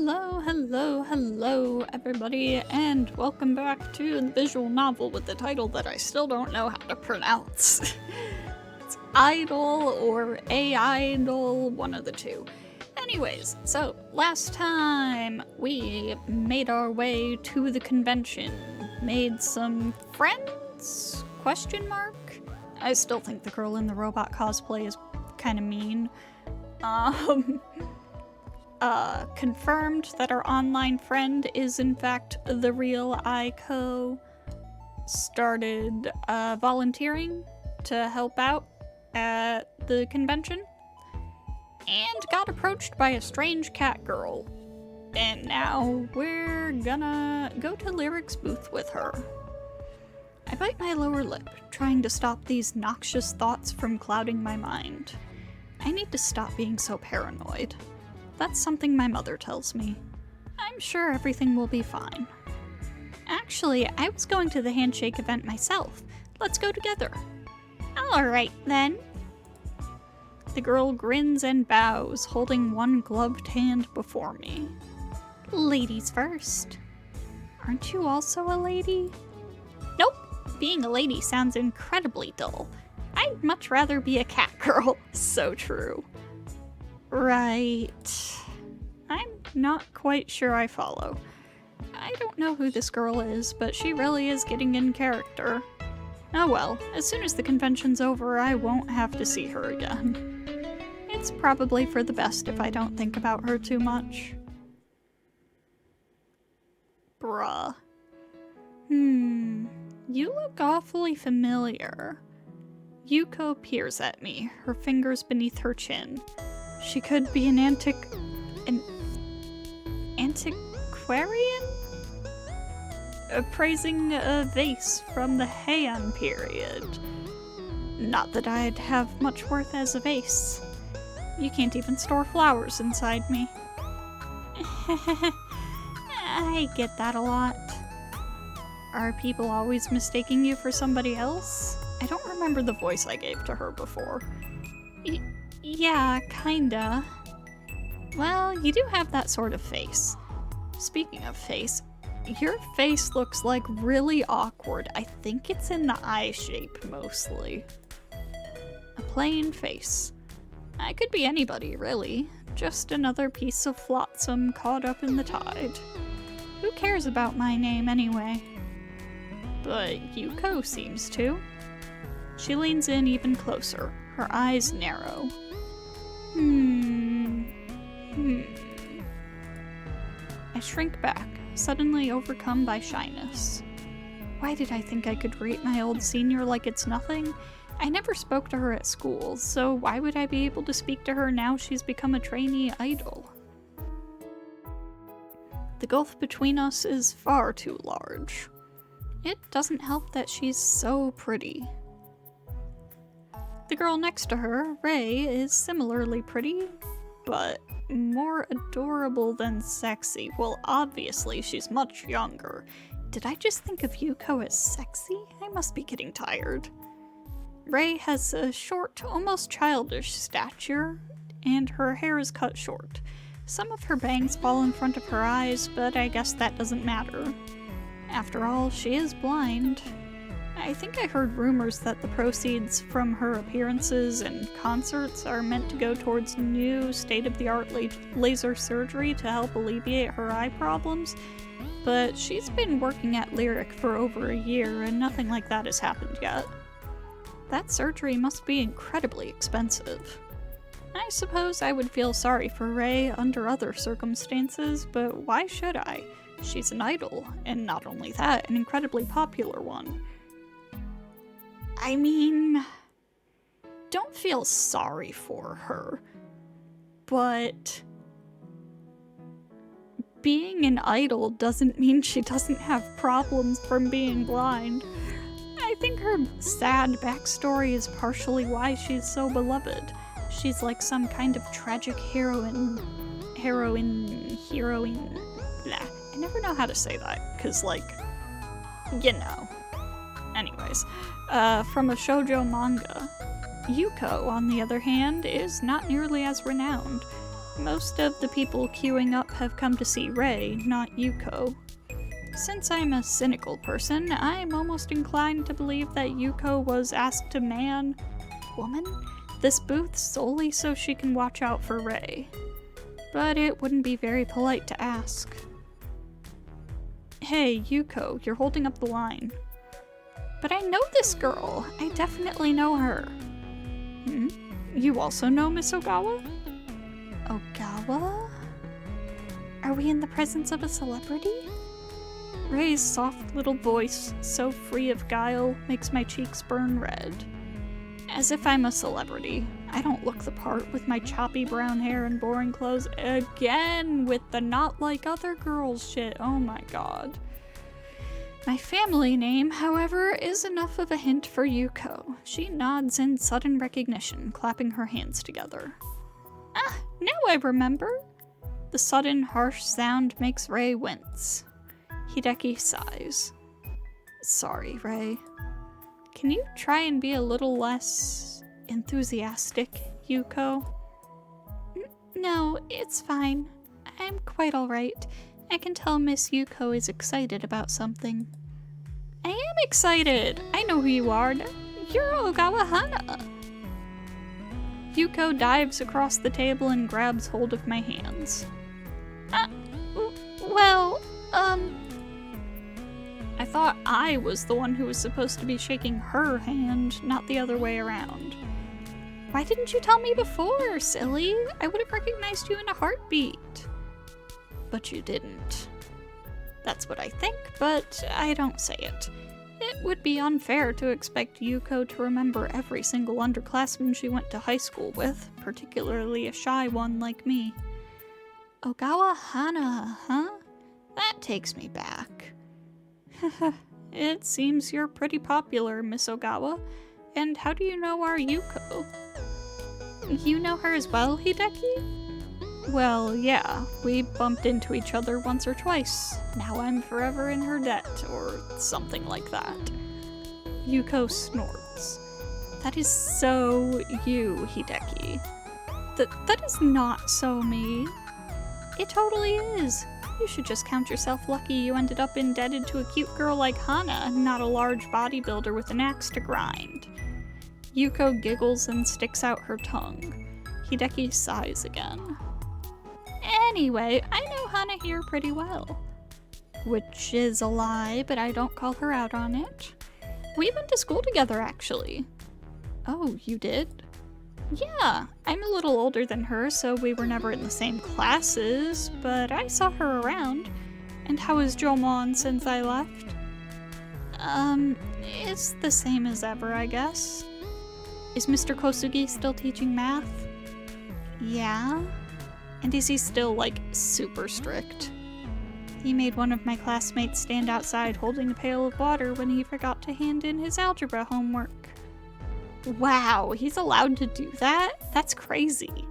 Hello, everybody, and welcome back to the visual novel with the title that I still don't know how to pronounce. It's AIdol or AIdol, one of the two. Anyways, so last time we made our way to the convention, made some friends? Question mark? I still think the girl in the robot cosplay is kind of mean. Confirmed that our online friend is in fact the real Aiko. Started volunteering to help out at the convention. And got approached by a strange cat girl. And now we're gonna go to Lyric's booth with her. I bite my lower lip, trying to stop these noxious thoughts from clouding my mind. I need to stop being so paranoid. That's something my mother tells me. I'm sure everything will be fine. Actually, I was going to the handshake event myself. Let's go together. Alright then. The girl grins and bows, holding one gloved hand before me. Ladies first. Aren't you also a lady? Nope. Being a lady sounds incredibly dull. I'd much rather be a cat girl. So true. Right. I'm not quite sure I follow. I don't know who this girl is, but she really is getting in character. Oh well, as soon as the convention's over, I won't have to see her again. It's probably for the best if I don't think about her too much. Bruh. You look awfully familiar. Yuko peers at me, her fingers beneath her chin. She could be an antiquarian? Appraising a vase from the Heian period. Not that I'd have much worth as a vase. You can't even store flowers inside me. I get that a lot. Are people always mistaking you for somebody else? I don't remember the voice I gave to her before. Yeah, kinda. Well, you do have that sort of face. Speaking of face, your face looks like really awkward. I think it's in the eye shape mostly. A plain face. I could be anybody, really. Just another piece of flotsam caught up in the tide. Who cares about my name anyway? But Yuko seems to. She leans in even closer, her eyes narrow. I shrink back, suddenly overcome by shyness. Why did I think I could greet my old senior like it's nothing? I never spoke to her at school, so why would I be able to speak to her now she's become a trainee idol? The gulf between us is far too large. It doesn't help that she's so pretty. The girl next to her, Rei, is similarly pretty, but more adorable than sexy. Well, obviously she's much younger. Did I just think of Yuko as sexy? I must be getting tired. Rei has a short, almost childish stature, and her hair is cut short. Some of her bangs fall in front of her eyes, but I guess that doesn't matter. After all, she is blind. I think I heard rumors that the proceeds from her appearances and concerts are meant to go towards new state-of-the-art laser surgery to help alleviate her eye problems, but she's been working at Lyric for over a year and nothing like that has happened yet. That surgery must be incredibly expensive. I suppose I would feel sorry for Rei under other circumstances, but why should I? She's an idol, and not only that, an incredibly popular one. I mean, don't feel sorry for her, but being an idol doesn't mean she doesn't have problems from being blind. I think her sad backstory is partially why she's so beloved. She's like some kind of tragic heroine, blah. I never know how to say that, cause you know. Anyways, from a shoujo manga. Yuko, on the other hand, is not nearly as renowned. Most of the people queuing up have come to see Ray, not Yuko. Since I'm a cynical person, I'm almost inclined to believe that Yuko was asked to man, woman, this booth solely so she can watch out for Ray. But it wouldn't be very polite to ask. Hey, Yuko, you're holding up the line. But I know this girl. I definitely know her. You also know Miss Ogawa? Ogawa? Are we in the presence of a celebrity? Ray's soft little voice, so free of guile, makes my cheeks burn red. As if I'm a celebrity. I don't look the part with my choppy brown hair and boring clothes again with the not like other girls shit. Oh my god. My family name, however, is enough of a hint for Yuko. She nods in sudden recognition, clapping her hands together. Ah, now I remember. The sudden, harsh sound makes Ray wince. Hideki sighs. Sorry, Ray. Can you try and be a little less enthusiastic, Yuko? No, it's fine. I'm quite alright. I can tell Miss Yuko is excited about something. I am excited! I know who you are. You're Ogawa Hana. Yuko dives across the table and grabs hold of my hands. I thought I was the one who was supposed to be shaking her hand, not the other way around. Why didn't you tell me before, silly? I would have recognized you in a heartbeat. But you didn't. That's what I think, but I don't say it. It would be unfair to expect Yuko to remember every single underclassman she went to high school with, particularly a shy one like me. Ogawa Hana, huh? That takes me back. It seems you're pretty popular, Miss Ogawa. And how do you know our Yuko? You know her as well, Hideki? Well, yeah, we bumped into each other once or twice. Now I'm forever in her debt, or something like that. Yuko snorts. That is so you, Hideki. That is not so me. It totally is. You should just count yourself lucky you ended up indebted to a cute girl like Hana, not a large bodybuilder with an axe to grind. Yuko giggles and sticks out her tongue. Hideki sighs again. Anyway, I know Hana here pretty well. Which is a lie, but I don't call her out on it. We went to school together, actually. Oh, you did? Yeah, I'm a little older than her, so we were never in the same classes, but I saw her around. And how is Jomon since I left? It's the same as ever, I guess. Is Mr. Kosugi still teaching math? Yeah. And is he still, like, super strict? He made one of my classmates stand outside holding a pail of water when he forgot to hand in his algebra homework. Wow, he's allowed to do that? That's crazy.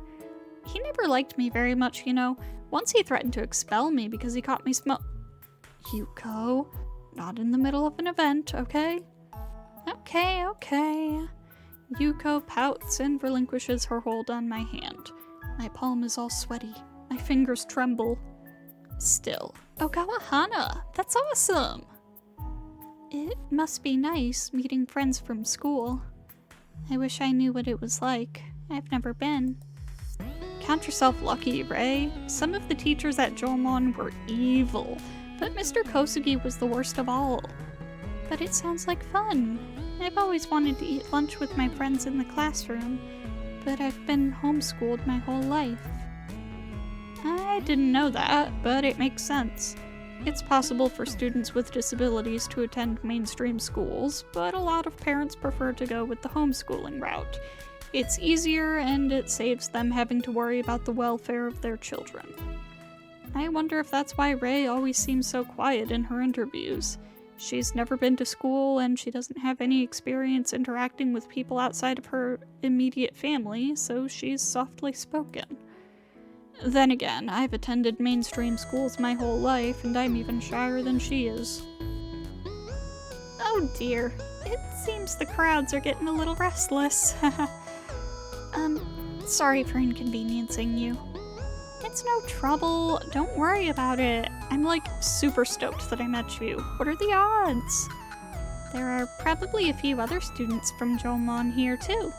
He never liked me very much, you know. Once he threatened to expel me because he caught me Yuko, not in the middle of an event, okay? Okay. Yuko pouts and relinquishes her hold on my hand. My palm is all sweaty. My fingers tremble. Still, Ogawa Hana, that's awesome! It must be nice meeting friends from school. I wish I knew what it was like. I've never been. Count yourself lucky, Ray. Some of the teachers at Jomon were evil, but Mr. Kosugi was the worst of all. But it sounds like fun. I've always wanted to eat lunch with my friends in the classroom, but I've been homeschooled my whole life. I didn't know that, but it makes sense. It's possible for students with disabilities to attend mainstream schools, but a lot of parents prefer to go with the homeschooling route. It's easier and it saves them having to worry about the welfare of their children. I wonder if that's why Ray always seems so quiet in her interviews. She's never been to school and she doesn't have any experience interacting with people outside of her immediate family, so she's softly spoken. Then again, I've attended mainstream schools my whole life, and I'm even shyer than she is. Oh dear, it seems the crowds are getting a little restless. Sorry for inconveniencing you. It's no trouble. Don't worry about it. I'm like super stoked that I met you. What are the odds? There are probably a few other students from Jomon here too.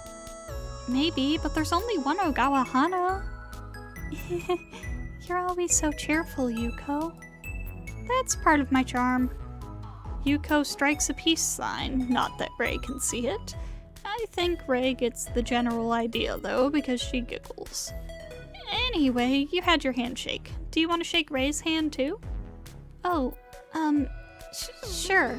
Maybe, but there's only one Ogawa Hana. You're always so cheerful, Yuko. That's part of my charm. Yuko strikes a peace sign, not that Ray can see it. I think Ray gets the general idea though, because she giggles. Anyway, you had your handshake. Do you want to shake Ray's hand too? Oh, sure.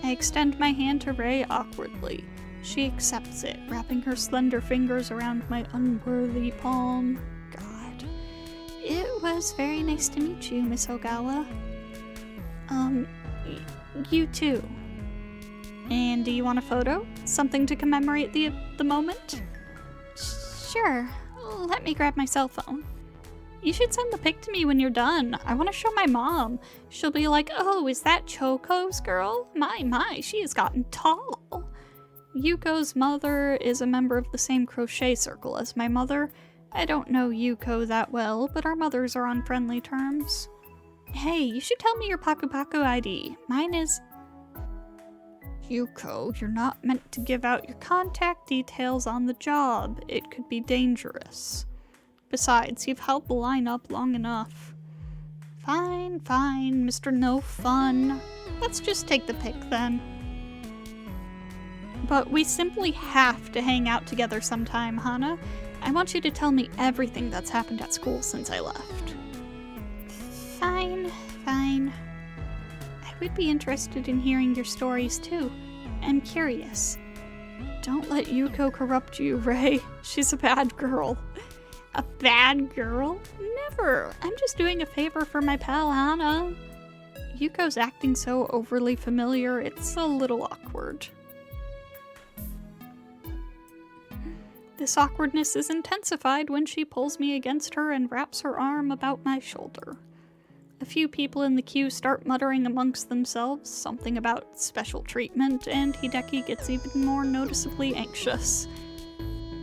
I extend my hand to Ray awkwardly. She accepts it, wrapping her slender fingers around my unworthy palm. God. It was very nice to meet you, Miss Ogawa. You too. And do you want a photo? Something to commemorate the moment? Sure. Let me grab my cell phone. You should send the pic to me when you're done. I want to show my mom. She'll be like, oh, is that Choco's girl? My, she has gotten tall. Yuko's mother is a member of the same crochet circle as my mother. I don't know Yuko that well, but our mothers are on friendly terms. Hey, you should tell me your Paku Paku ID. Mine is... Yuko, you're not meant to give out your contact details on the job. It could be dangerous. Besides, you've held the line up long enough. Fine, Mr. No Fun. Let's just take the pic then. But we simply have to hang out together sometime, Hana. I want you to tell me everything that's happened at school since I left. Fine. I would be interested in hearing your stories too. I'm curious. Don't let Yuko corrupt you, Ray. She's a bad girl. A bad girl? Never. I'm just doing a favor for my pal Hana. Yuko's acting so overly familiar, it's a little awkward. This awkwardness is intensified when she pulls me against her and wraps her arm about my shoulder. A few people in the queue start muttering amongst themselves something about special treatment, and Hideki gets even more noticeably anxious.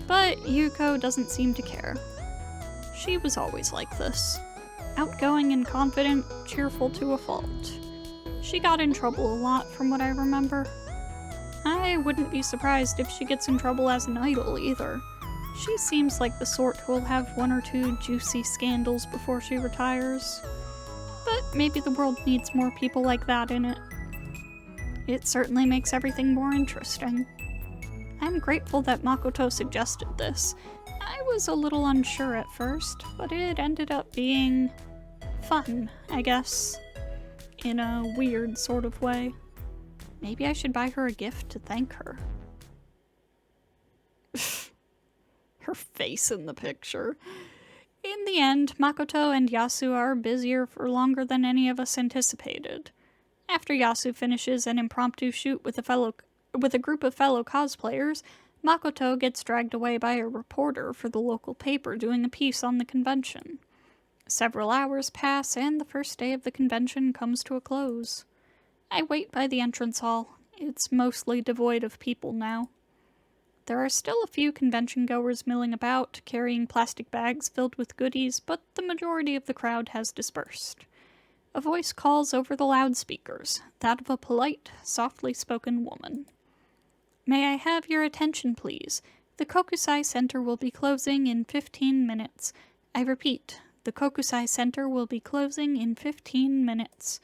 But Yuko doesn't seem to care. She was always like this. Outgoing and confident, cheerful to a fault. She got in trouble a lot from what I remember. I wouldn't be surprised if she gets in trouble as an idol either. She seems like the sort who will have one or two juicy scandals before she retires. But maybe the world needs more people like that in it. It certainly makes everything more interesting. I'm grateful that Makoto suggested this. I was a little unsure at first, but it ended up being fun, I guess. In a weird sort of way. Maybe I should buy her a gift to thank her. Her face in the picture. In the end, Makoto and Yasu are busier for longer than any of us anticipated. After Yasu finishes an impromptu shoot with a group of fellow cosplayers, Makoto gets dragged away by a reporter for the local paper doing a piece on the convention. Several hours pass and the first day of the convention comes to a close. I wait by the entrance hall. It's mostly devoid of people now. There are still a few convention goers milling about, carrying plastic bags filled with goodies, but the majority of the crowd has dispersed. A voice calls over the loudspeakers, that of a polite, softly spoken woman. May I have your attention, please? The Kokusai Center will be closing in 15 minutes. I repeat, the Kokusai Center will be closing in 15 minutes.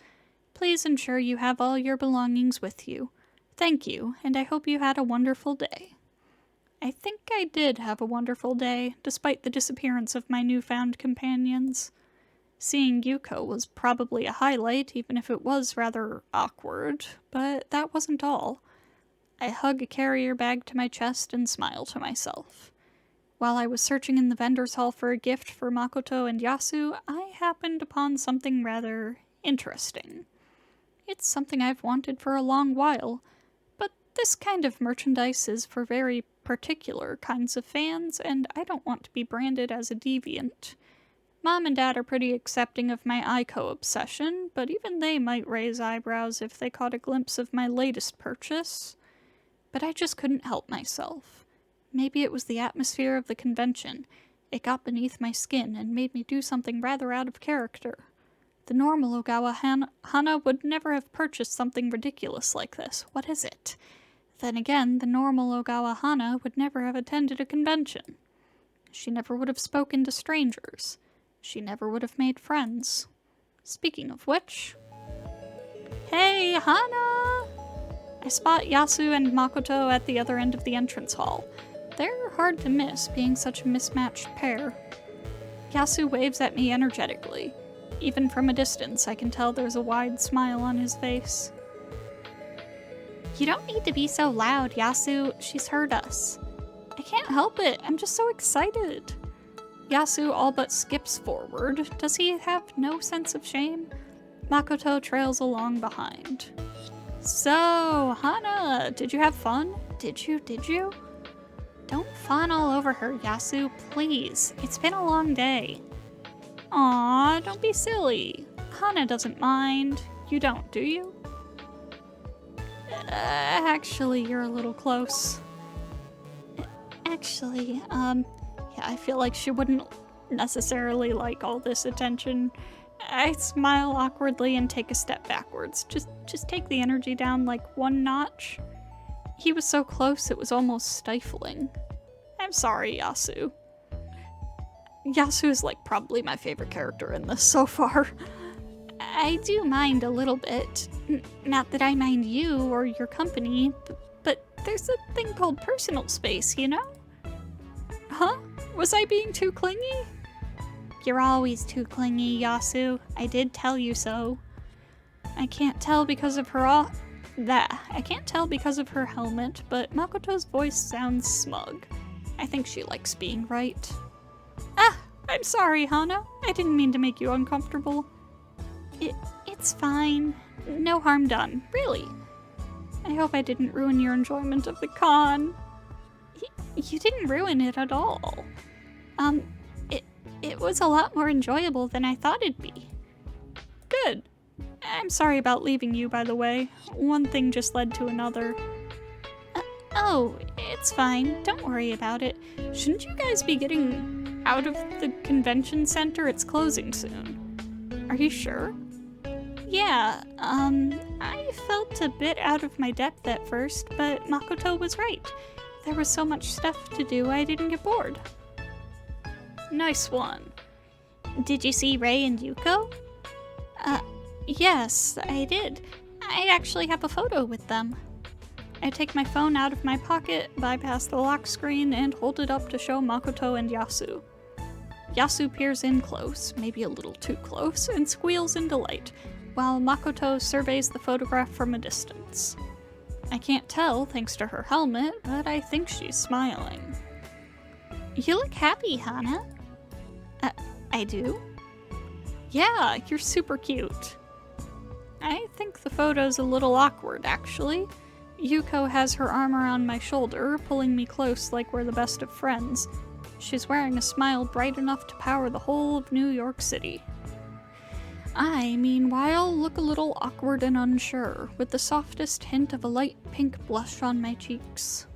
Please ensure you have all your belongings with you. Thank you, and I hope you had a wonderful day. I think I did have a wonderful day, despite the disappearance of my newfound companions. Seeing Yuko was probably a highlight, even if it was rather awkward, but that wasn't all. I hug a carrier bag to my chest and smile to myself. While I was searching in the vendor's hall for a gift for Makoto and Yasu, I happened upon something rather interesting. It's something I've wanted for a long while, but this kind of merchandise is for very particular kinds of fans, and I don't want to be branded as a deviant. Mom and Dad are pretty accepting of my Aiko obsession, but even they might raise eyebrows if they caught a glimpse of my latest purchase. But I just couldn't help myself. Maybe it was the atmosphere of the convention. It got beneath my skin and made me do something rather out of character. The normal Ogawa Hana would never have purchased something ridiculous like this. What is it? Then again, the normal Ogawa Hana would never have attended a convention. She never would have spoken to strangers. She never would have made friends. Speaking of which... Hey, Hana! I spot Yasu and Makoto at the other end of the entrance hall. They're hard to miss, being such a mismatched pair. Yasu waves at me energetically. Even from a distance, I can tell there's a wide smile on his face. You don't need to be so loud, Yasu. She's heard us. I can't help it. I'm just so excited. Yasu all but skips forward. Does he have no sense of shame? Makoto trails along behind. So, Hana, did you have fun? Did you? Don't fawn all over her, Yasu, please. It's been a long day. Aw, don't be silly. Hana doesn't mind. You don't, do you? Actually, you're a little close. Actually, yeah, I feel like she wouldn't necessarily like all this attention. I smile awkwardly and take a step backwards. Just take the energy down like one notch. He was so close it was almost stifling. I'm sorry, Yasu. Yasu is like probably my favorite character in this so far. I do mind a little bit. Not that I mind you or your company, but there's a thing called personal space, you know? Huh? Was I being too clingy? You're always too clingy, Yasu. I did tell you so. I can't tell because of her I can't tell because of her helmet, but Makoto's voice sounds smug. I think she likes being right. Ah, I'm sorry, Hana. I didn't mean to make you uncomfortable. It's fine. No harm done, really. I hope I didn't ruin your enjoyment of the con. You didn't ruin it at all. It was a lot more enjoyable than I thought it'd be. Good. I'm sorry about leaving you, by the way. One thing just led to another. Oh, it's fine. Don't worry about it. Shouldn't you guys be getting out of the convention center? It's closing soon. Are you sure? Yeah, I felt a bit out of my depth at first, but Makoto was right. There was so much stuff to do, I didn't get bored. Nice one. Did you see Rei and Yuko? Yes, I did. I actually have a photo with them. I take my phone out of my pocket, bypass the lock screen, and hold it up to show Makoto and Yasu. Yasu peers in close, maybe a little too close, and squeals in delight, while Makoto surveys the photograph from a distance. I can't tell thanks to her helmet, but I think she's smiling. You look happy, Hana. I do? Yeah, you're super cute. I think the photo's a little awkward, actually. Yuko has her arm around my shoulder, pulling me close like we're the best of friends. She's wearing a smile bright enough to power the whole of New York City. I, meanwhile, look a little awkward and unsure, with the softest hint of a light pink blush on my cheeks.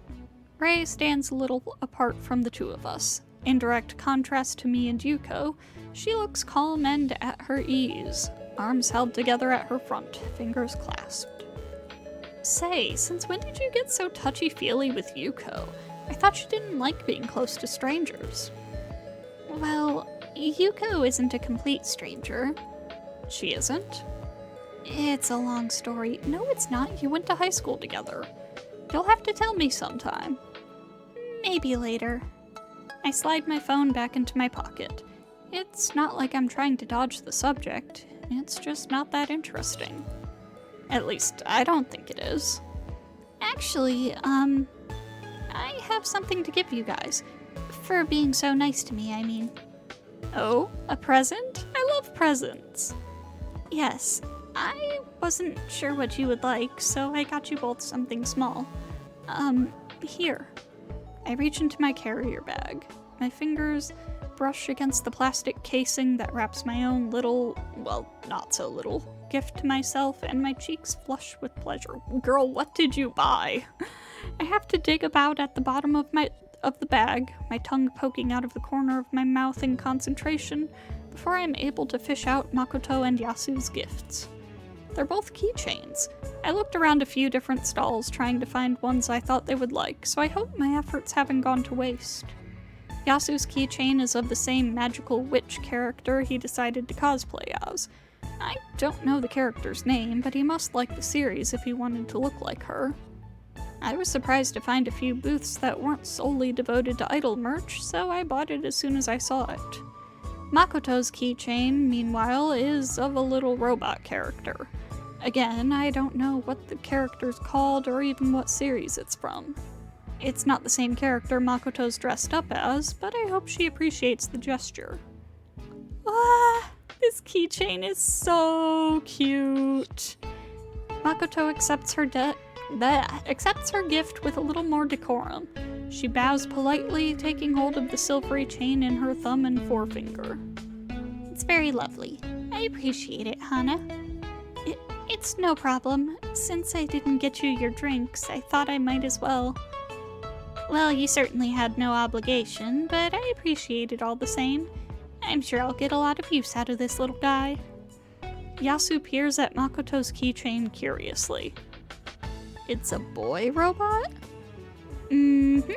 Rei stands a little apart from the two of us. In direct contrast to me and Yuko, she looks calm and at her ease, arms held together at her front, fingers clasped. Say, since when did you get so touchy-feely with Yuko? I thought you didn't like being close to strangers. Well, Yuko isn't a complete stranger. She isn't? It's a long story. No, it's not. You went to high school together. You'll have to tell me sometime. Maybe later. I slide my phone back into my pocket. It's not like I'm trying to dodge the subject. It's just not that interesting. At least, I don't think it is. Actually, I have something to give you guys. For being so nice to me, I mean. Oh, a present? I love presents. Yes, I wasn't sure what you would like, so I got you both something small. Here. I reach into my carrier bag. My fingers brush against the plastic casing that wraps my own little, well, not so little, gift to myself, and my cheeks flush with pleasure. Girl, what did you buy? I have to dig about at the bottom of of the bag, my tongue poking out of the corner of my mouth in concentration, before I am able to fish out Makoto and Yasu's gifts. They're both keychains. I looked around a few different stalls trying to find ones I thought they would like, so I hope my efforts haven't gone to waste. Yasu's keychain is of the same magical witch character he decided to cosplay as. I don't know the character's name, but he must like the series if he wanted to look like her. I was surprised to find a few booths that weren't solely devoted to AIdol merch, so I bought it as soon as I saw it. Makoto's keychain, meanwhile, is of a little robot character. Again, I don't know what the character's called or even what series it's from. It's not the same character Makoto's dressed up as, but I hope she appreciates the gesture. Ah, this keychain is so cute. Makoto accepts her gift with a little more decorum. She bows politely, taking hold of the silvery chain in her thumb and forefinger. It's very lovely. I appreciate it, Hana. It's no problem. Since I didn't get you your drinks, I thought I might as well. Well, you certainly had no obligation, but I appreciate it all the same. I'm sure I'll get a lot of use out of this little guy. Yasu peers at Makoto's keychain curiously. It's a boy robot? Mm-hmm.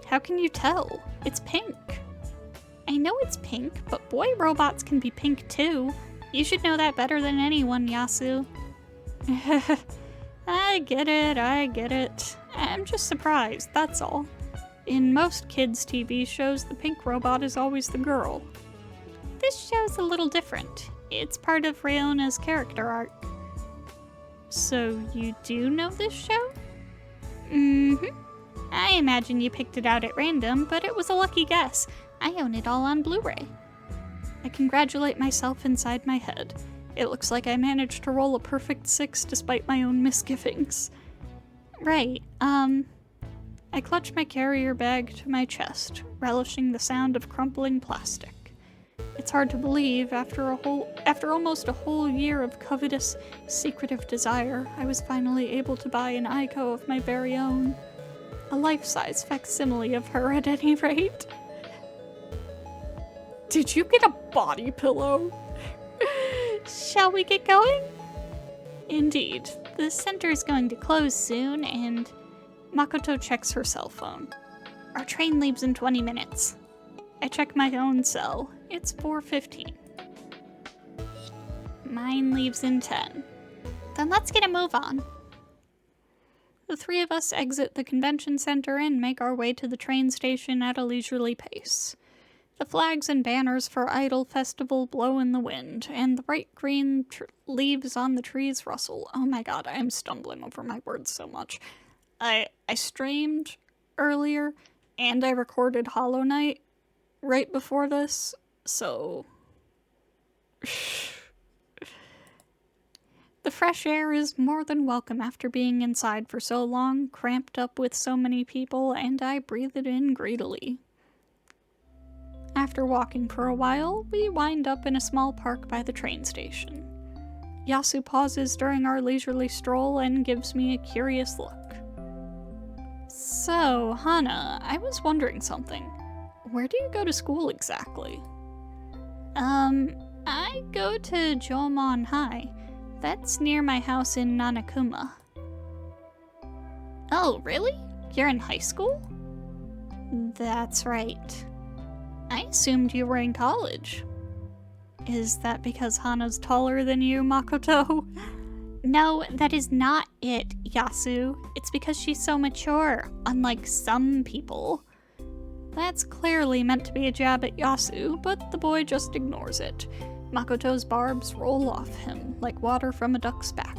How can you tell? It's pink. I know it's pink, but boy robots can be pink too. You should know that better than anyone, Yasu. I get it. I'm just surprised, that's all. In most kids' TV shows, the pink robot is always the girl. This show's a little different. It's part of Ryona's character arc. So you do know this show? Mm-hmm. I imagine you picked it out at random, but it was a lucky guess. I own it all on Blu-ray. I congratulate myself inside my head. It looks like I managed to roll a perfect 6 despite my own misgivings. Right, I clutch my carrier bag to my chest, relishing the sound of crumpling plastic. It's hard to believe, after almost a whole year of covetous, secretive desire, I was finally able to buy an Yuko of my very own. A life-size facsimile of her, at any rate. Did you get a body pillow? Shall we get going? Indeed. The center is going to close soon, and Makoto checks her cell phone. Our train leaves in 20 minutes. I check my own cell. It's 4:15. Mine leaves in 10. Then let's get a move on. The three of us exit the convention center and make our way to the train station at a leisurely pace. The flags and banners for AIdol Festival blow in the wind, and the bright green leaves on the trees rustle. Oh my god, I am stumbling over my words so much. I streamed earlier, and I recorded Hollow Knight right before this, so... The fresh air is more than welcome after being inside for so long, cramped up with so many people, and I breathe it in greedily. After walking for a while, we wind up in a small park by the train station. Yasu pauses during our leisurely stroll and gives me a curious look. So, Hana, I was wondering something. Where do you go to school exactly? I go to Jomon High. That's near my house in Nanakuma. Oh, really? You're in high school? That's right. I assumed you were in college. Is that because Hana's taller than you, Makoto? No, that is not it, Yasu. It's because she's so mature, unlike some people. That's clearly meant to be a jab at Yasu, but the boy just ignores it. Makoto's barbs roll off him like water from a duck's back.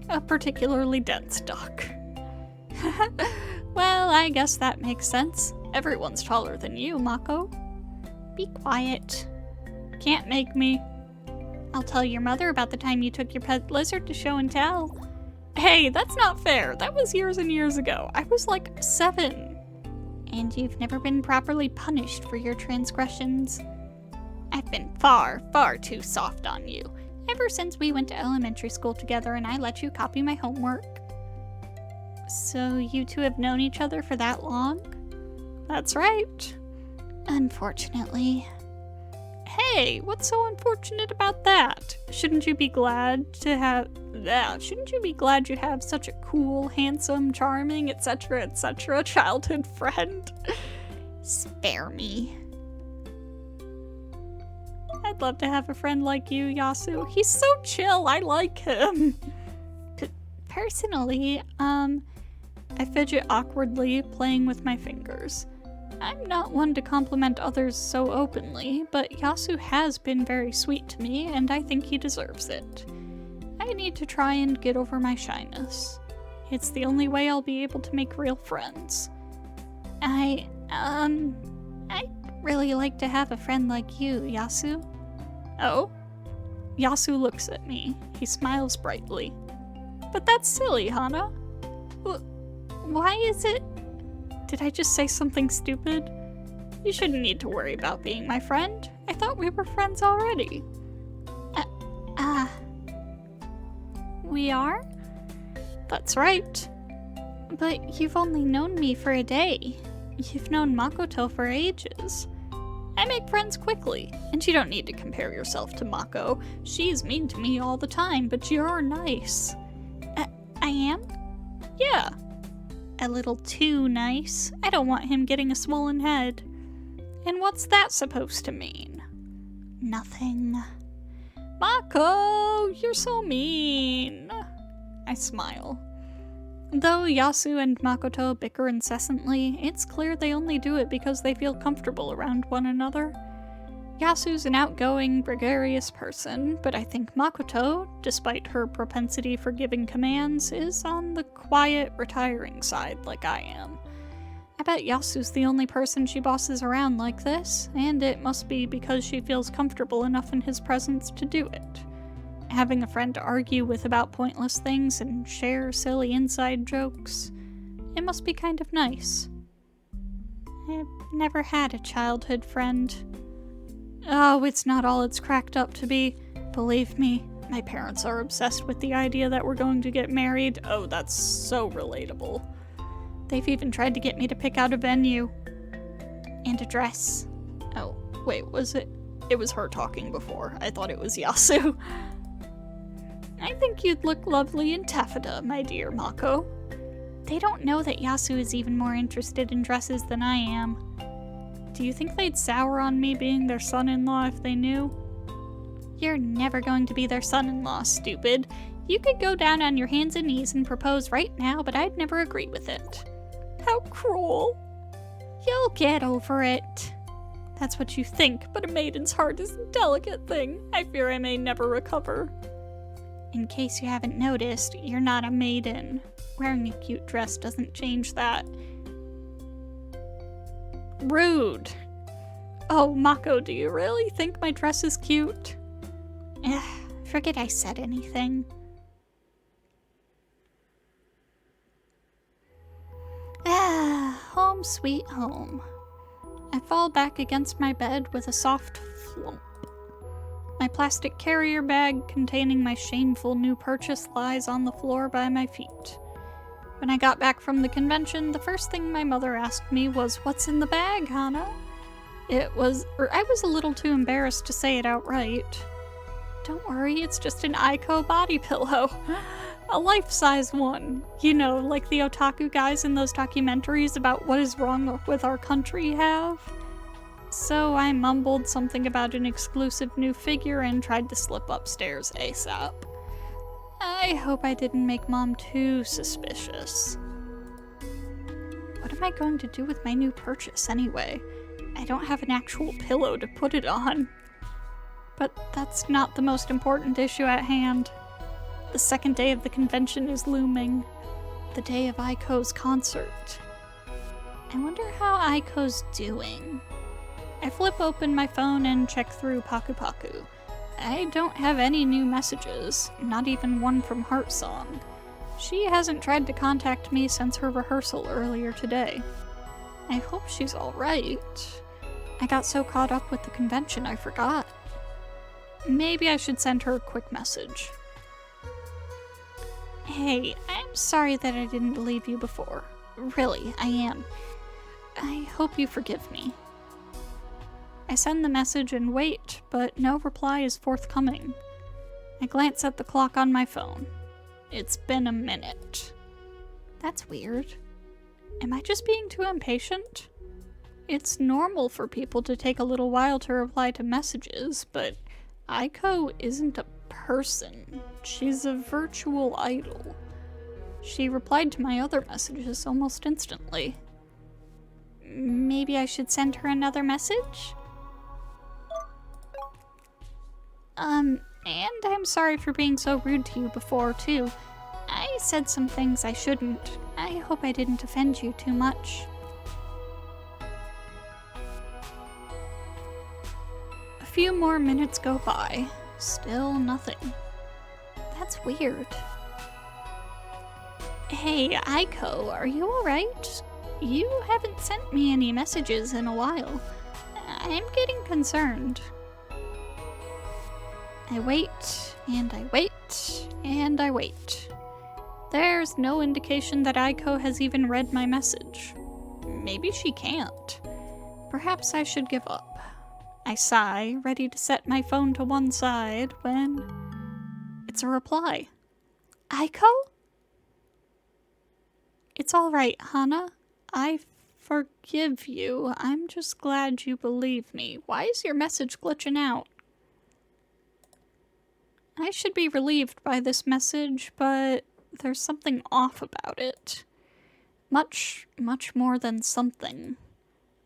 A particularly dense duck. Well, I guess that makes sense. Everyone's taller than you, Mako. Be quiet. Can't make me. I'll tell your mother about the time you took your pet lizard to show and tell. Hey, that's not fair. That was years and years ago. I was like 7. And you've never been properly punished for your transgressions. I've been far, far too soft on you, ever since we went to elementary school together and I let you copy my homework. So you two have known each other for that long? That's right. Unfortunately. Hey, what's so unfortunate about that? Shouldn't you be glad you have such a cool, handsome, charming, etc., childhood friend? Spare me. I'd love to have a friend like you, Yasu. He's so chill, I like him. Personally, I fidget awkwardly, playing with my fingers. I'm not one to compliment others so openly, but Yasu has been very sweet to me, and I think he deserves it. I need to try and get over my shyness. It's the only way I'll be able to make real friends. I'd really like to have a friend like you, Yasu. Oh? Yasu looks at me. He smiles brightly. But that's silly, Hana. Why is it? Did I just say something stupid? You shouldn't need to worry about being my friend. I thought we were friends already. We are? That's right. But you've only known me for a day. You've known Makoto for ages. I make friends quickly, and you don't need to compare yourself to Mako. She's mean to me all the time, but you're nice. I am? Yeah. A little too nice. I don't want him getting a swollen head. And what's that supposed to mean? Nothing. Mako, you're so mean. I smile. Though Yasu and Makoto bicker incessantly, it's clear they only do it because they feel comfortable around one another. Yasu's an outgoing, gregarious person, but I think Makoto, despite her propensity for giving commands, is on the quiet, retiring side like I am. I bet Yasu's the only person she bosses around like this, and it must be because she feels comfortable enough in his presence to do it. Having a friend to argue with about pointless things and share silly inside jokes, it must be kind of nice. I've never had a childhood friend. Oh, it's not all it's cracked up to be. Believe me, my parents are obsessed with the idea that we're going to get married. Oh, that's so relatable. They've even tried to get me to pick out a venue. And a dress. Oh, wait, was it? It was her talking before. I thought it was Yasu. I think you'd look lovely in taffeta, my dear Mako. They don't know that Yasu is even more interested in dresses than I am. Do you think they'd sour on me being their son-in-law if they knew? You're never going to be their son-in-law, stupid. You could go down on your hands and knees and propose right now, but I'd never agree with it. How cruel. You'll get over it. That's what you think, but a maiden's heart is a delicate thing. I fear I may never recover. In case you haven't noticed, you're not a maiden. Wearing a cute dress doesn't change that. Rude. Oh, Mako, do you really think my dress is cute? Forget I said anything. Home sweet home. I fall back against my bed with a soft flump. My plastic carrier bag containing my shameful new purchase lies on the floor by my feet. When I got back from the convention, the first thing my mother asked me was, "What's in the bag, Hana?" I was a little too embarrassed to say it outright. Don't worry, it's just an Aiko body pillow. A life-size one. You know, like the otaku guys in those documentaries about what is wrong with our country have. So I mumbled something about an exclusive new figure and tried to slip upstairs ASAP. I hope I didn't make Mom too suspicious. What am I going to do with my new purchase anyway? I don't have an actual pillow to put it on. But that's not the most important issue at hand. The second day of the convention is looming. The day of Aiko's concert. I wonder how Aiko's doing. I flip open my phone and check through Paku Paku. I don't have any new messages, not even one from Heartsong. She hasn't tried to contact me since her rehearsal earlier today. I hope she's alright. I got so caught up with the convention I forgot. Maybe I should send her a quick message. Hey, I'm sorry that I didn't believe you before. Really, I am. I hope you forgive me. I send the message and wait, but no reply is forthcoming. I glance at the clock on my phone. It's been a minute. That's weird. Am I just being too impatient? It's normal for people to take a little while to reply to messages, but Yuko isn't a person. She's a virtual idol. She replied to my other messages almost instantly. Maybe I should send her another message? And I'm sorry for being so rude to you before, too. I said some things I shouldn't. I hope I didn't offend you too much. A few more minutes go by. Still nothing. That's weird. Hey, Yuko, are you alright? You haven't sent me any messages in a while. I'm getting concerned. I wait, and I wait, and I wait. There's no indication that Yuko has even read my message. Maybe she can't. Perhaps I should give up. I sigh, ready to set my phone to one side, when it's a reply. Yuko? It's alright, Hana. I forgive you. I'm just glad you believe me. Why is your message glitching out? I should be relieved by this message, but there's something off about it. Much, much more than something.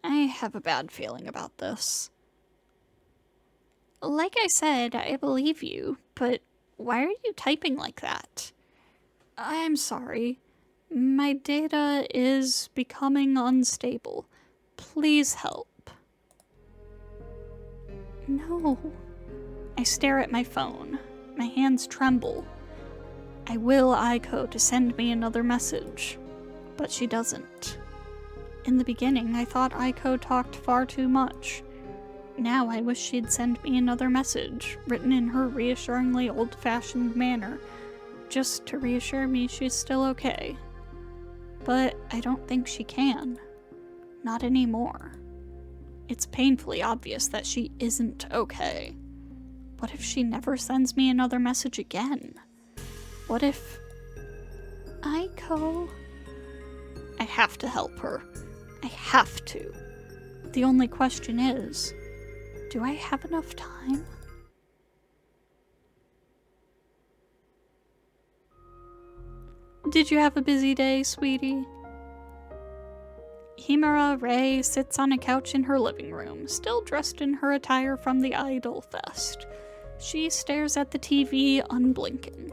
I have a bad feeling about this. Like I said, I believe you, but why are you typing like that? I'm sorry. My data is becoming unstable. Please help. No. I stare at my phone. My hands tremble. I will Yuko to send me another message, but she doesn't. In the beginning, I thought Yuko talked far too much. Now I wish she'd send me another message, written in her reassuringly old-fashioned manner, just to reassure me she's still okay. But I don't think she can. Not anymore. It's painfully obvious that she isn't okay. What if she never sends me another message again? What if... Yuko... I have to help her. I have to. The only question is, do I have enough time? Did you have a busy day, sweetie? Himura Rei sits on a couch in her living room, still dressed in her attire from the AIdol Fest. She stares at the TV, unblinking.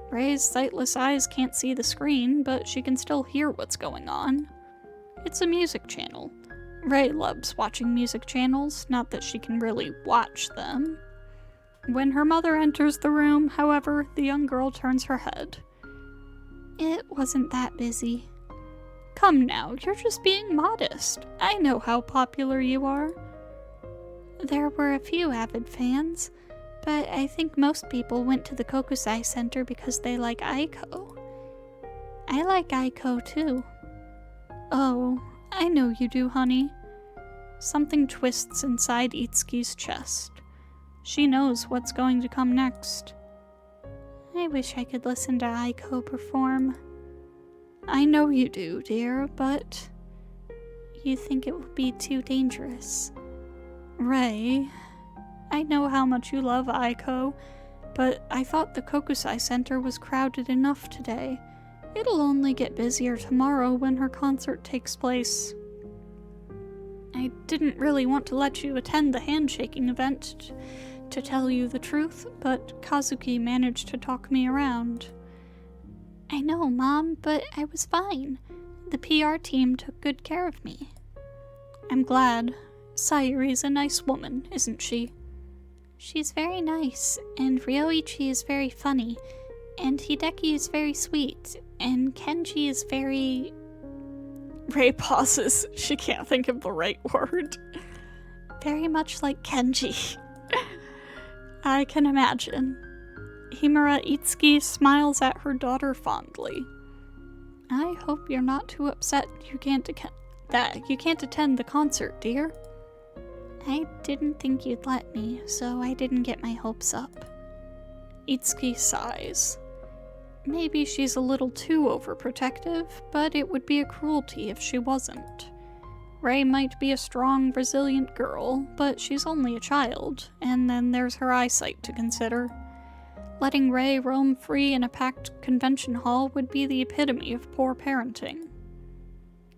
Rei's sightless eyes can't see the screen, but she can still hear what's going on. It's a music channel. Rei loves watching music channels, not that she can really watch them. When her mother enters the room, however, the young girl turns her head. It wasn't that busy. Come now, you're just being modest. I know how popular you are. There were a few avid fans, but I think most people went to the Kokusai Center because they like Yuko. I like Yuko too. Oh, I know you do, honey. Something twists inside Itsuki's chest. She knows what's going to come next. I wish I could listen to Yuko perform. I know you do, dear, but you think it would be too dangerous. Rei, I know how much you love Yuko, but I thought the Kokusai Center was crowded enough today. It'll only get busier tomorrow when her concert takes place. I didn't really want to let you attend the handshaking event, to tell you the truth, but Kazuki managed to talk me around. I know, Mom, but I was fine. The PR team took good care of me. I'm glad. Sayuri's a nice woman, isn't she? She's very nice, and Ryoichi is very funny, and Hideki is very sweet, and Kenji is very... Rei pauses. She can't think of the right word. Very much like Kenji. I can imagine. Himura Itsuki smiles at her daughter fondly. I hope you're not too upset you can't attend the concert, dear. I didn't think you'd let me, so I didn't get my hopes up. Itsuki sighs. Maybe she's a little too overprotective, but it would be a cruelty if she wasn't. Rei might be a strong, resilient girl, but she's only a child, and then there's her eyesight to consider. Letting Rei roam free in a packed convention hall would be the epitome of poor parenting.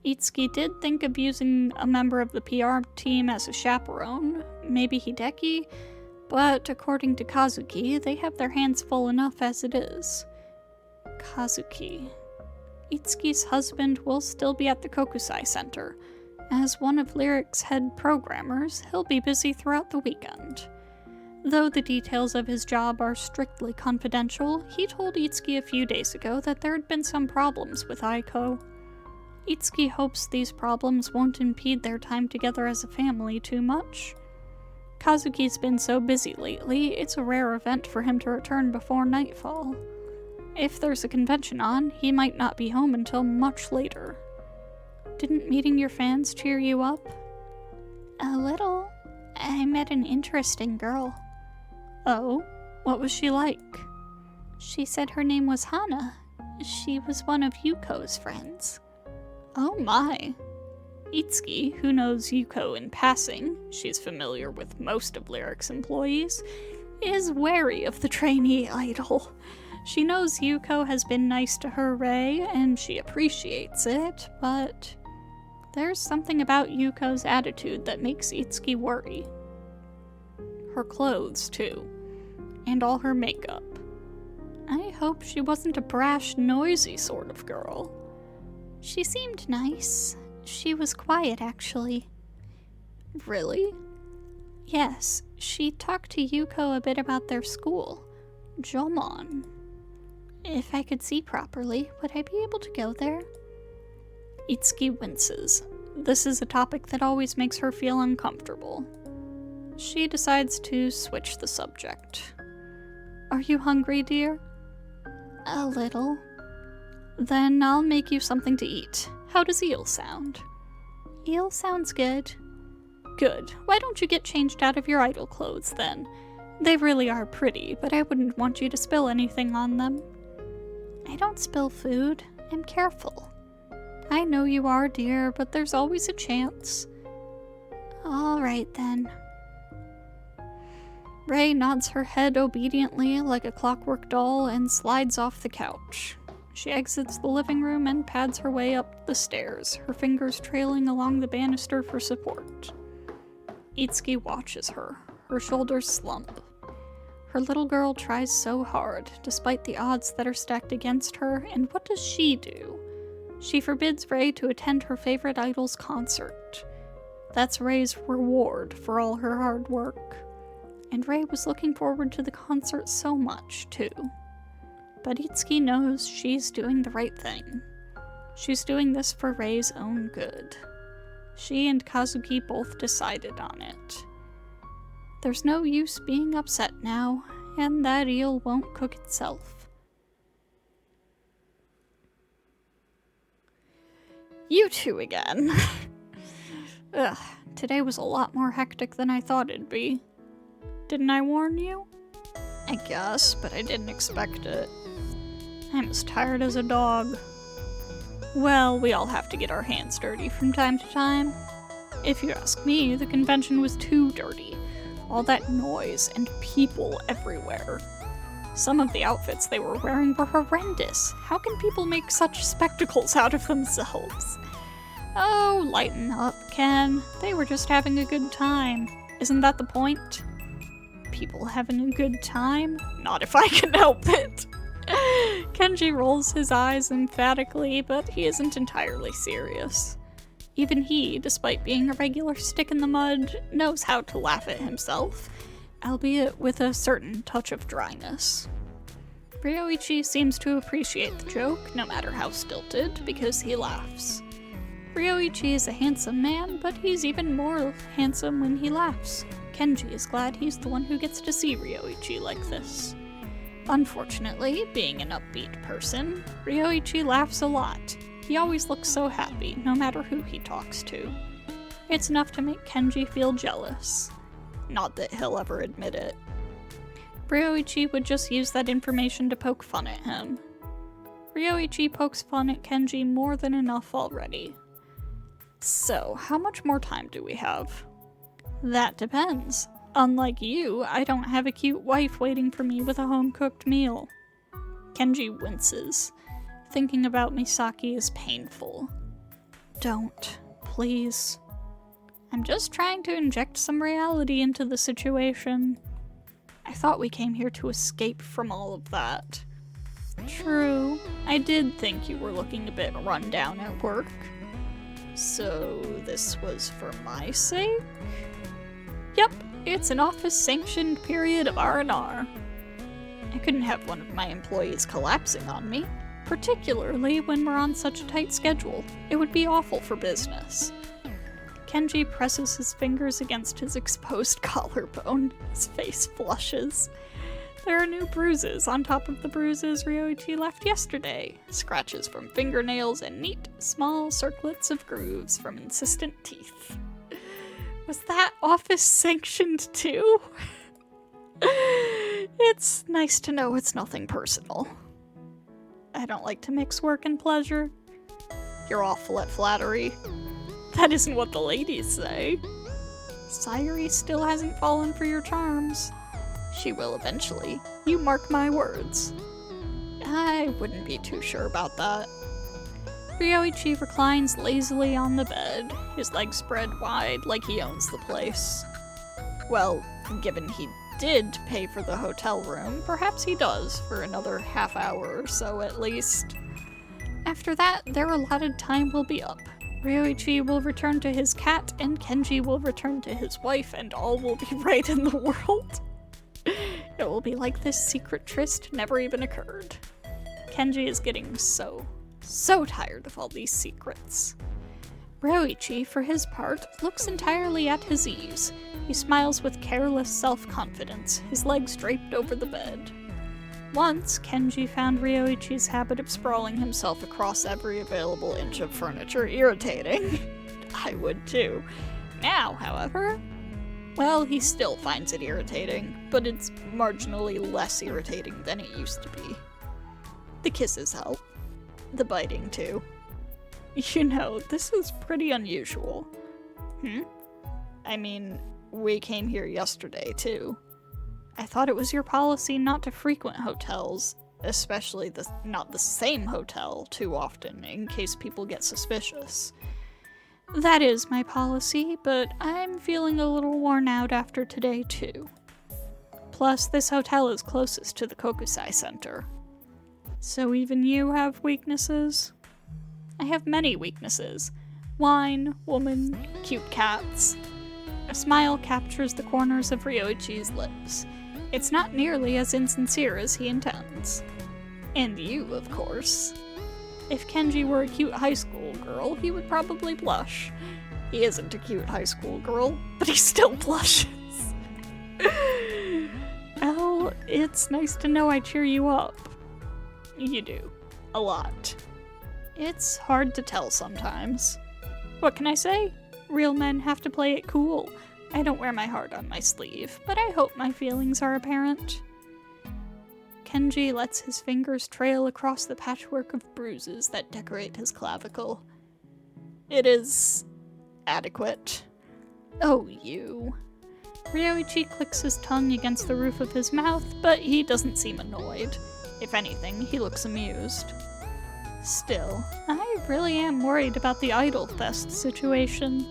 Itsuki did think of using a member of the PR team as a chaperone, maybe Hideki, but according to Kazuki, they have their hands full enough as it is. Kazuki. Itsuki's husband will still be at the Kokusai Center. As one of Lyric's head programmers, he'll be busy throughout the weekend. Though the details of his job are strictly confidential, he told Itsuki a few days ago that there had been some problems with Aiko. Itsuki hopes these problems won't impede their time together as a family too much. Kazuki's been so busy lately, it's a rare event for him to return before nightfall. If there's a convention on, he might not be home until much later. Didn't meeting your fans cheer you up? A little. I met an interesting girl. Oh? What was she like? She said her name was Hana. She was one of Yuko's friends. Oh my. Itsuki, who knows Yuko in passing, she's familiar with most of Lyric's employees, is wary of the trainee idol. She knows Yuko has been nice to her Rei, and she appreciates it, but there's something about Yuko's attitude that makes Itsuki worry. Her clothes, too, and all her makeup. I hope she wasn't a brash, noisy sort of girl. She seemed nice. She was quiet, actually. Really? Yes, she talked to Yuko a bit about their school, Jomon. If I could see properly, would I be able to go there? Itsuki winces. This is a topic that always makes her feel uncomfortable. She decides to switch the subject. Are you hungry, dear? A little. Then I'll make you something to eat. How does eel sound? Eel sounds good. Good. Why don't you get changed out of your idol clothes, then? They really are pretty, but I wouldn't want you to spill anything on them. I don't spill food. I'm careful. I know you are, dear, but there's always a chance. All right, then. Rei nods her head obediently like a clockwork doll and slides off the couch. She exits the living room and pads her way up the stairs, her fingers trailing along the banister for support. Itsuki watches her, her shoulders slump. Her little girl tries so hard, despite the odds that are stacked against her, and what does she do? She forbids Rei to attend her favorite idol's concert. That's Rei's reward for all her hard work. And Rei was looking forward to the concert so much, too. But Itsuki knows she's doing the right thing. She's doing this for Rei's own good. She and Kazuki both decided on it. There's no use being upset now, and that eel won't cook itself. You two again. Ugh, today was a lot more hectic than I thought it'd be. Didn't I warn you? I guess, but I didn't expect it. I'm as tired as a dog. Well, we all have to get our hands dirty from time to time. If you ask me, the convention was too dirty. All that noise and people everywhere. Some of the outfits they were wearing were horrendous. How can people make such spectacles out of themselves? Oh, lighten up, Ken. They were just having a good time. Isn't that the point? People having a good time? Not if I can help it. Kenji rolls his eyes emphatically, but he isn't entirely serious. Even he, despite being a regular stick in the mud, knows how to laugh at himself, albeit with a certain touch of dryness. Ryoichi seems to appreciate the joke, no matter how stilted, because he laughs. Ryoichi is a handsome man, but he's even more handsome when he laughs. Kenji is glad he's the one who gets to see Ryoichi like this. Unfortunately, being an upbeat person, Ryoichi laughs a lot. He always looks so happy, no matter who he talks to. It's enough to make Kenji feel jealous. Not that he'll ever admit it. Ryoichi would just use that information to poke fun at him. Ryoichi pokes fun at Kenji more than enough already. So, how much more time do we have? That depends. Unlike you, I don't have a cute wife waiting for me with a home-cooked meal. Kenji winces. Thinking about Misaki is painful. Don't, please. I'm just trying to inject some reality into the situation. I thought we came here to escape from all of that. True, I did think you were looking a bit run down at work. So this was for my sake? Yep, it's an office-sanctioned period of R&R. I couldn't have one of my employees collapsing on me, particularly when we're on such a tight schedule. It would be awful for business. Kenji presses his fingers against his exposed collarbone. His face flushes. There are new bruises on top of the bruises Ryoichi left yesterday. Scratches from fingernails and neat, small circlets of grooves from insistent teeth. Was that office-sanctioned too? It's nice to know it's nothing personal. I don't like to mix work and pleasure. You're awful at flattery. That isn't what the ladies say. Sayuri still hasn't fallen for your charms. She will eventually. You mark my words. I wouldn't be too sure about that. Ryoichi reclines lazily on the bed, his legs spread wide like he owns the place. Well, given he did pay for the hotel room, perhaps he does for another half hour or so at least. After that, their allotted time will be up. Ryoichi will return to his cat, and Kenji will return to his wife, and all will be right in the world. It will be like this secret tryst never even occurred. Kenji is getting so tired of all these secrets. Ryoichi, for his part, looks entirely at his ease. He smiles with careless self-confidence, his legs draped over the bed. Once, Kenji found Ryoichi's habit of sprawling himself across every available inch of furniture irritating. I would too. Now, however, well, he still finds it irritating, but it's marginally less irritating than it used to be. The kisses help. The biting, too. You know, this is pretty unusual. I mean, we came here yesterday, too. I thought it was your policy not to frequent hotels, especially not the same hotel too often, in case people get suspicious. That is my policy, but I'm feeling a little worn out after today, too. Plus, this hotel is closest to the Kokusai Center. So even you have weaknesses? I have many weaknesses. Wine, woman, cute cats. A smile captures the corners of Ryoichi's lips. It's not nearly as insincere as he intends. And you, of course. If Kenji were a cute high school girl, he would probably blush. He isn't a cute high school girl, but he still blushes. Well, it's nice to know I cheer you up. You do. A lot. It's hard to tell sometimes. What can I say? Real men have to play it cool. I don't wear my heart on my sleeve, but I hope my feelings are apparent. Kenji lets his fingers trail across the patchwork of bruises that decorate his clavicle. It is adequate. Oh, you. Ryoichi clicks his tongue against the roof of his mouth, but he doesn't seem annoyed. If anything, he looks amused. Still, I really am worried about the Idol Fest situation.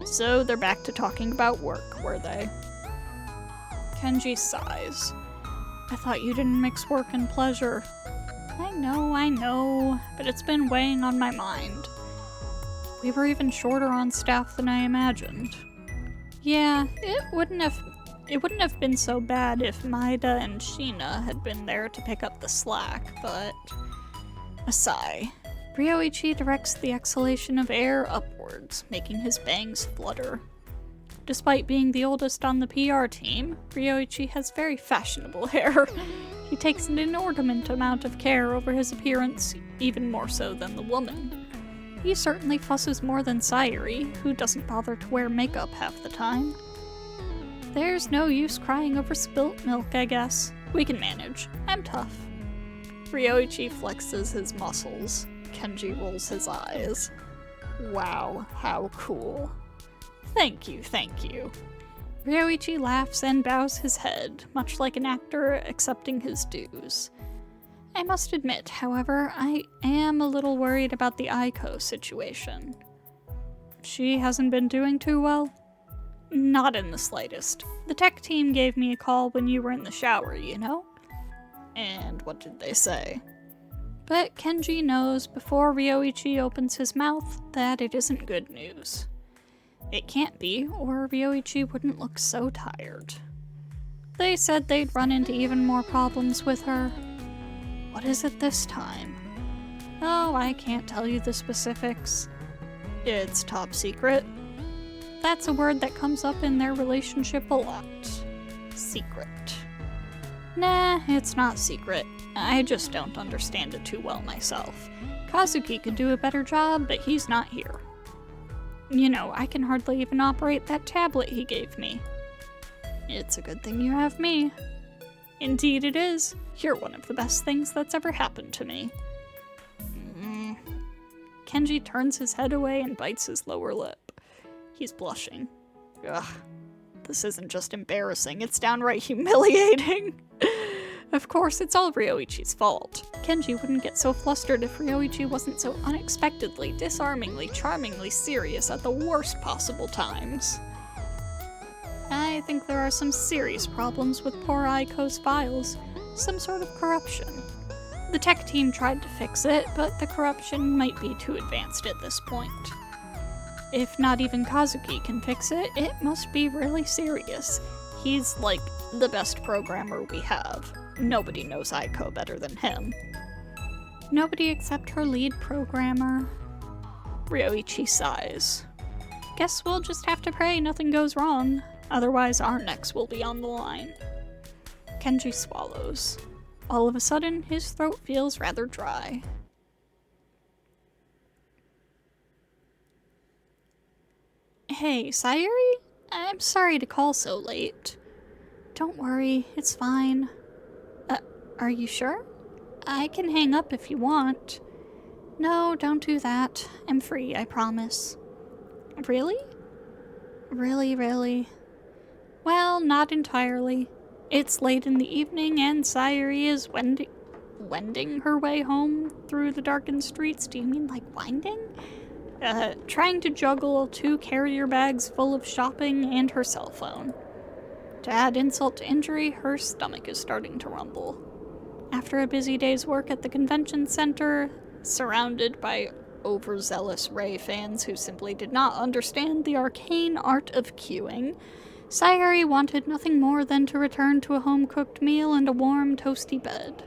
So they're back to talking about work, were they? Kenji sighs. I thought you didn't mix work and pleasure. I know, but it's been weighing on my mind. We were even shorter on staff than I imagined. Yeah, it wouldn't have been so bad if Maeda and Sheena had been there to pick up the slack, but... A sigh. Ryoichi directs the exhalation of air upwards, making his bangs flutter. Despite being the oldest on the PR team, Ryoichi has very fashionable hair. He takes an inordinate amount of care over his appearance, even more so than the woman. He certainly fusses more than Sayuri, who doesn't bother to wear makeup half the time. There's no use crying over spilt milk, I guess. We can manage. I'm tough. Ryoichi flexes his muscles. Kenji rolls his eyes. Wow, how cool. Thank you, thank you. Ryoichi laughs and bows his head, much like an actor accepting his dues. I must admit, however, I am a little worried about the Aiko situation. She hasn't been doing too well? Not in the slightest. The tech team gave me a call when you were in the shower, you know? And what did they say? But Kenji knows before Ryoichi opens his mouth that it isn't good news. It can't be, or Ryoichi wouldn't look so tired. They said they'd run into even more problems with her. What is it this time? Oh, I can't tell you the specifics. It's top secret. That's a word that comes up in their relationship a lot. Secret. Nah, it's not secret. I just don't understand it too well myself. Kazuki could do a better job, but he's not here. You know, I can hardly even operate that tablet he gave me. It's a good thing you have me. Indeed it is. You're one of the best things that's ever happened to me. Kenji turns his head away and bites his lower lip. He's blushing. Ugh. This isn't just embarrassing, it's downright humiliating. Of course, it's all Ryoichi's fault. Kenji wouldn't get so flustered if Ryoichi wasn't so unexpectedly, disarmingly, charmingly serious at the worst possible times. I think there are some serious problems with poor Aiko's files. Some sort of corruption. The tech team tried to fix it, but the corruption might be too advanced at this point. If not even Kazuki can fix it, it must be really serious. He's, like, the best programmer we have. Nobody knows Aiko better than him. Nobody except her lead programmer. Ryoichi sighs. Guess we'll just have to pray nothing goes wrong. Otherwise our necks will be on the line. Kenji swallows. All of a sudden, his throat feels rather dry. Hey, Sayuri? I'm sorry to call so late. Don't worry, it's fine. Are you sure? I can hang up if you want. No, don't do that. I'm free, I promise. Really? Really? Well, not entirely. It's late in the evening and Sayuri is wending her way home through the darkened streets. Do you mean like winding? Trying to juggle 2 carrier bags full of shopping and her cell phone. To add insult to injury, her stomach is starting to rumble. After a busy day's work at the convention center, surrounded by overzealous Ray fans who simply did not understand the arcane art of queuing, Sayuri wanted nothing more than to return to a home-cooked meal and a warm, toasty bed.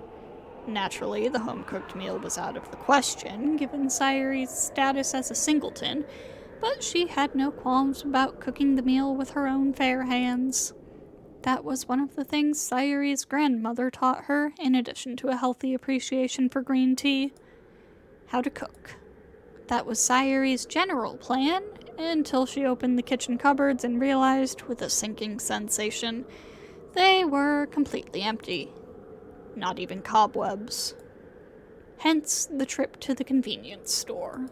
Naturally, the home-cooked meal was out of the question, given Sayuri's status as a singleton, but she had no qualms about cooking the meal with her own fair hands. That was one of the things Sayuri's grandmother taught her, in addition to a healthy appreciation for green tea. How to cook. That was Sayuri's general plan, until she opened the kitchen cupboards and realized, with a sinking sensation, they were completely empty. Not even cobwebs. Hence the trip to the convenience store.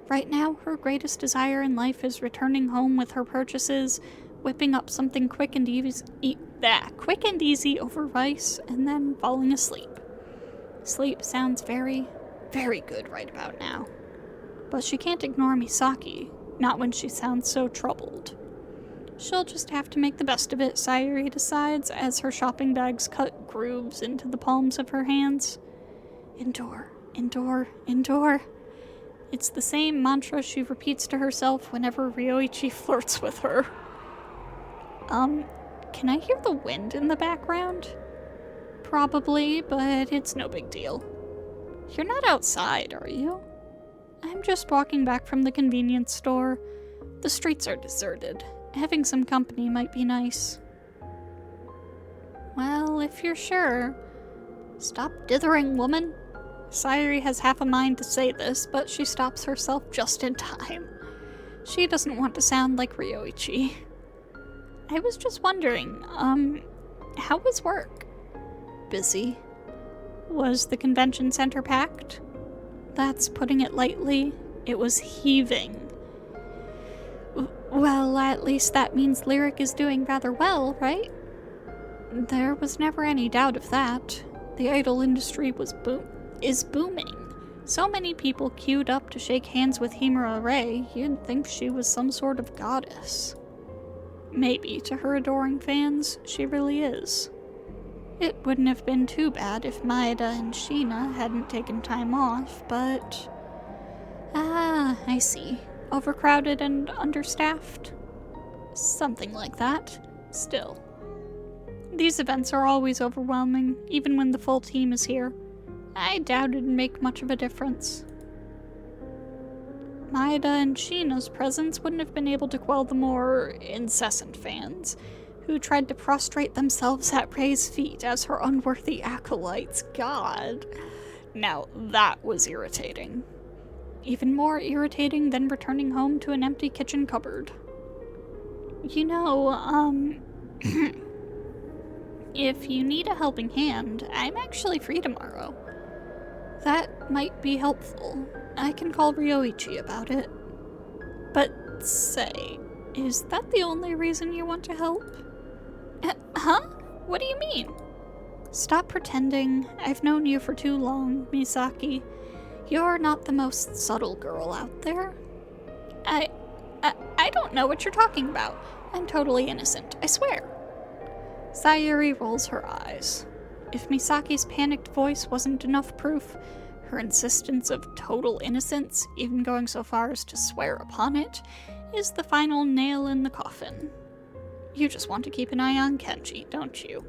Right now, her greatest desire in life is returning home with her purchases, whipping up something quick and easy over rice, and then falling asleep. Sleep sounds very, very good right about now. But she can't ignore Misaki, not when she sounds so troubled. She'll just have to make the best of it, Sayuri decides, as her shopping bags cut grooves into the palms of her hands. Endure. It's the same mantra she repeats to herself whenever Ryoichi flirts with her. Can I hear the wind in the background? Probably, but it's no big deal. You're not outside, are you? I'm just walking back from the convenience store. The streets are deserted. Having some company might be nice. Well, if you're sure. Stop dithering, woman. Sayuri has half a mind to say this, but she stops herself just in time. She doesn't want to sound like Ryoichi. I was just wondering, how was work? Busy. Was the convention center packed? That's putting it lightly. It was heaving. Well, at least that means Lyric is doing rather well, right? There was never any doubt of that. The idol industry is booming. So many people queued up to shake hands with Himura Ray, you'd think she was some sort of goddess. Maybe, to her adoring fans, she really is. It wouldn't have been too bad if Maeda and Sheena hadn't taken time off, but... I see. Overcrowded and understaffed? Something like that. Still. These events are always overwhelming, even when the full team is here. I doubt it'd make much of a difference. Maeda and Sheena's presence wouldn't have been able to quell the more incessant fans, who tried to prostrate themselves at Ray's feet as her unworthy acolytes. God. Now that was irritating. Even more irritating than returning home to an empty kitchen cupboard. You know, if you need a helping hand, I'm actually free tomorrow. That might be helpful. I can call Ryoichi about it. But say, is that the only reason you want to help? Huh? What do you mean? Stop pretending. I've known you for too long, Misaki. You're not the most subtle girl out there. I don't know what you're talking about. I'm totally innocent, I swear. Sayuri rolls her eyes. If Misaki's panicked voice wasn't enough proof, her insistence of total innocence, even going so far as to swear upon it, is the final nail in the coffin. You just want to keep an eye on Kenji, don't you?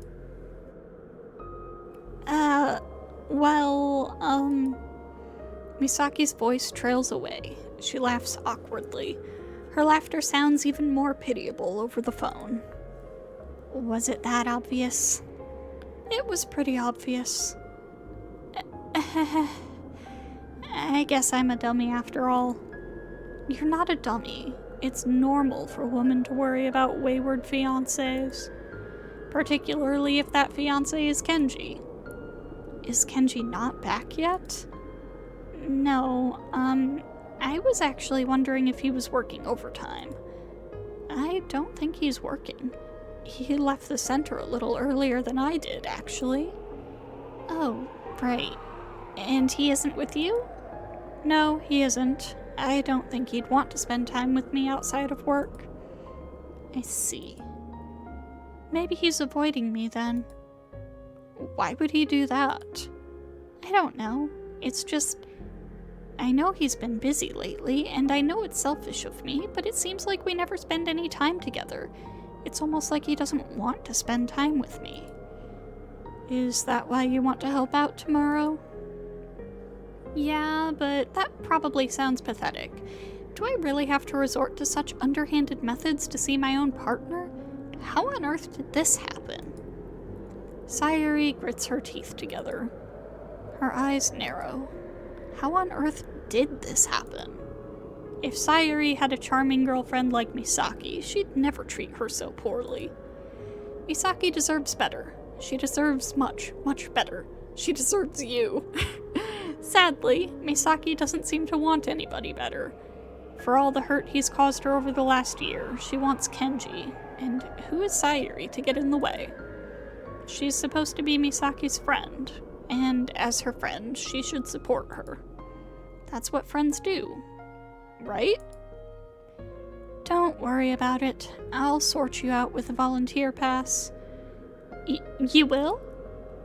Misaki's voice trails away. She laughs awkwardly. Her laughter sounds even more pitiable over the phone. Was it that obvious? It was pretty obvious. I guess I'm a dummy after all. You're not a dummy. It's normal for a woman to worry about wayward fiancés. Particularly if that fiancé is Kenji. Is Kenji not back yet? No, I was actually wondering if he was working overtime. I don't think he's working. He left the center a little earlier than I did, actually. Oh, right. And he isn't with you? No, he isn't. I don't think he'd want to spend time with me outside of work. I see. Maybe he's avoiding me then. Why would he do that? I don't know. It's just... I know he's been busy lately, and I know it's selfish of me, but it seems like we never spend any time together. It's almost like he doesn't want to spend time with me. Is that why you want to help out tomorrow? Yeah, but that probably sounds pathetic. Do I really have to resort to such underhanded methods to see my own partner? How on earth did this happen? Sayuri grits her teeth together. Her eyes narrow. How on earth did this happen? If Sayuri had a charming girlfriend like Misaki, she'd never treat her so poorly. Misaki deserves better. She deserves much, much better. She deserves you. Sadly, Misaki doesn't seem to want anybody better. For all the hurt he's caused her over the last year, she wants Kenji, and who is Sayuri to get in the way? She's supposed to be Misaki's friend, and as her friend, she should support her. That's what friends do, right? Don't worry about it. I'll sort you out with a volunteer pass. You will?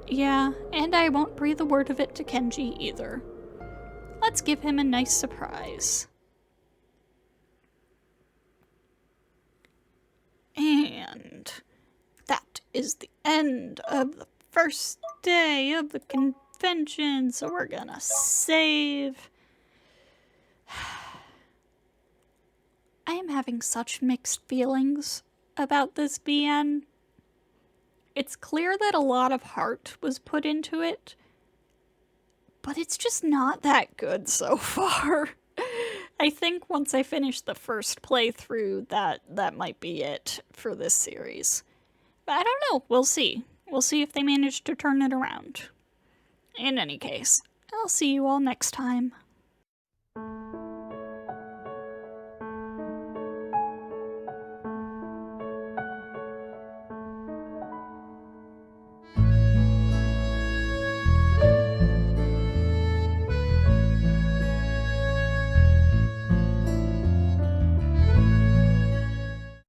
Yeah, and I won't breathe a word of it to Kenji either. Let's give him a nice surprise. And that is the end of the first day of the convention, so we're gonna save. I am having such mixed feelings about this VN. It's clear that a lot of heart was put into it, but it's just not that good so far. I think once I finish the first playthrough, that might be it for this series. But I don't know. We'll see. We'll see if they manage to turn it around. In any case, I'll see you all next time.